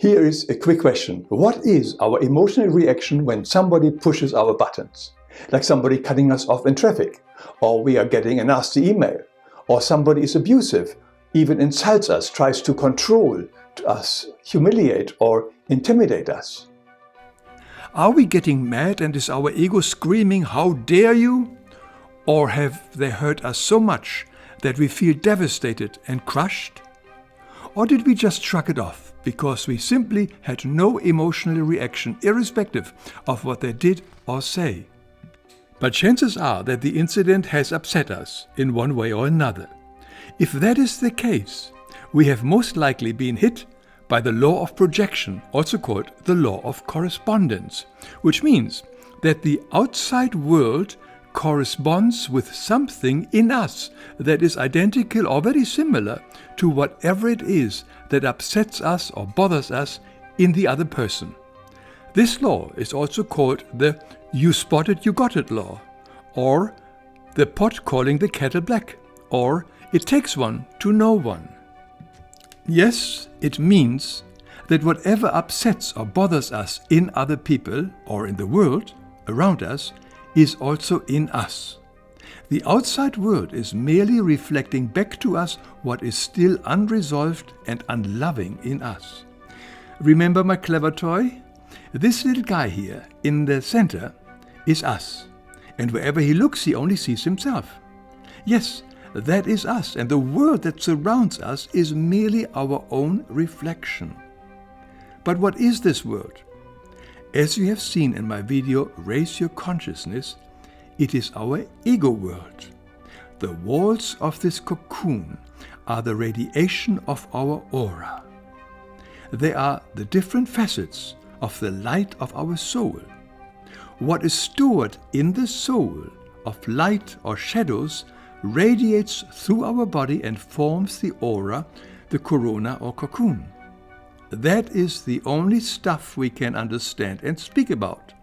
Here is a quick question. What is our emotional reaction when somebody pushes our buttons? Like somebody cutting us off in traffic, or we are getting a nasty email, or somebody is abusive, even insults us, tries to control us, humiliate or intimidate us. Are we getting mad and is our ego screaming, "How dare you?" Or have they hurt us so much that we feel devastated and crushed? Or did we just shrug it off because we simply had no emotional reaction, irrespective of what they did or say? But chances are that the incident has upset us in one way or another. If that is the case, we have most likely been hit by the law of projection, also called the law of correspondence, which means that the outside world corresponds with something in us that is identical or very similar to whatever it is that upsets us or bothers us in the other person. This law is also called the "you spotted, you got it" law, or the pot calling the kettle black, or it takes one to know one. Yes, it means that whatever upsets or bothers us in other people or in the world around us is also in us. The outside world is merely reflecting back to us what is still unresolved and unloving in us. Remember my clever toy? This little guy here in the center is us, and wherever he looks he only sees himself. Yes, that is us, and the world that surrounds us is merely our own reflection. But what is this world? As you have seen in my video, Raise Your Consciousness, it is our ego world. The walls of this cocoon are the radiation of our aura. They are the different facets of the light of our soul. What is stored in the soul of light or shadows radiates through our body and forms the aura, the corona or cocoon. That is the only stuff we can understand and speak about.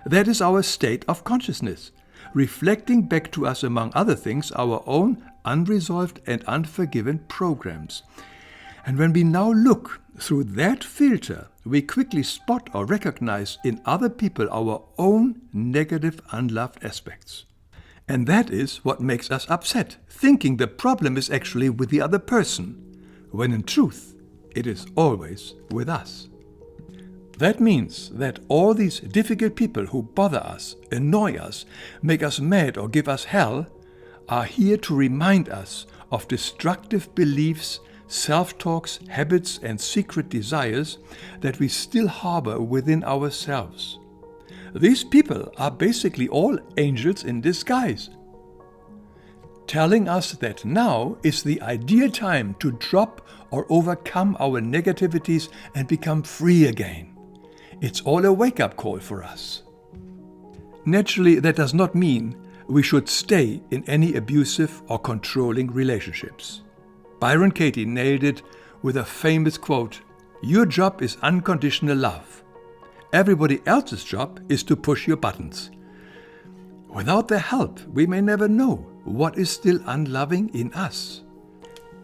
That is our state of consciousness, reflecting back to us, among other things, our own unresolved and unforgiven programs. And when we now look through that filter, we quickly spot or recognize in other people our own negative, unloved aspects. And that is what makes us upset, thinking the problem is actually with the other person, when in truth, it is always with us. That means that all these difficult people who bother us, annoy us, make us mad or give us hell, are here to remind us of destructive beliefs, self-talks, habits, and secret desires that we still harbor within ourselves. These people are basically all angels in disguise, telling us that now is the ideal time to drop or overcome our negativities and become free again. It's all a wake-up call for us. Naturally, that does not mean we should stay in any abusive or controlling relationships. Byron Katie nailed it with a famous quote, "Your job is unconditional love. Everybody else's job is to push your buttons." Without their help, we may never know what is still unloving in us.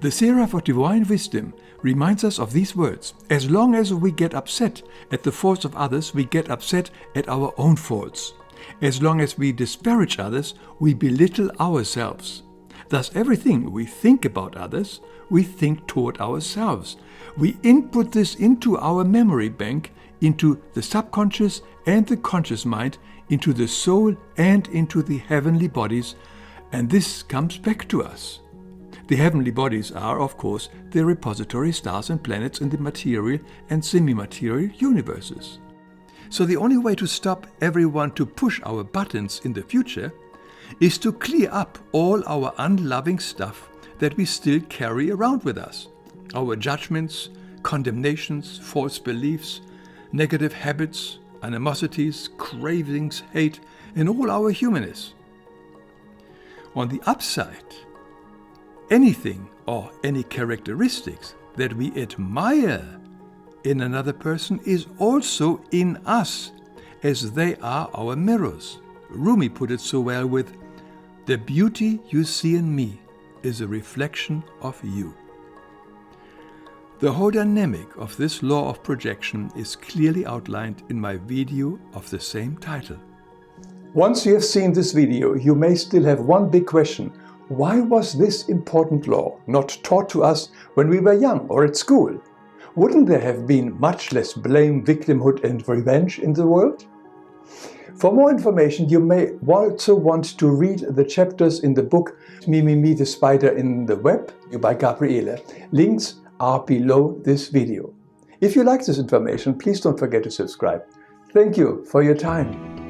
The Seraph of Divine Wisdom reminds us of these words. As long as we get upset at the faults of others, we get upset at our own faults. As long as we disparage others, we belittle ourselves. Thus, everything we think about others, we think toward ourselves. We input this into our memory bank, into the subconscious and the conscious mind, into the soul and into the heavenly bodies, and this comes back to us. The heavenly bodies are, of course, the repository stars and planets in the material and semi-material universes. So the only way to stop everyone to push our buttons in the future is to clear up all our unloving stuff that we still carry around with us. Our judgments, condemnations, false beliefs, negative habits, animosities, cravings, hate, and all our humanness. On the upside, anything or any characteristics that we admire in another person is also in us, as they are our mirrors. Rumi put it so well with, "The beauty you see in me is a reflection of you." The whole dynamic of this law of projection is clearly outlined in my video of the same title. Once you have seen this video, you may still have one big question. Why was this important law not taught to us when we were young or at school? Wouldn't there have been much less blame, victimhood and revenge in the world? For more information, you may also want to read the chapters in the book Me, Me, Me, the Spider in the Web by Gabriele. Links are below this video. If you like this information, please don't forget to subscribe. Thank you for your time.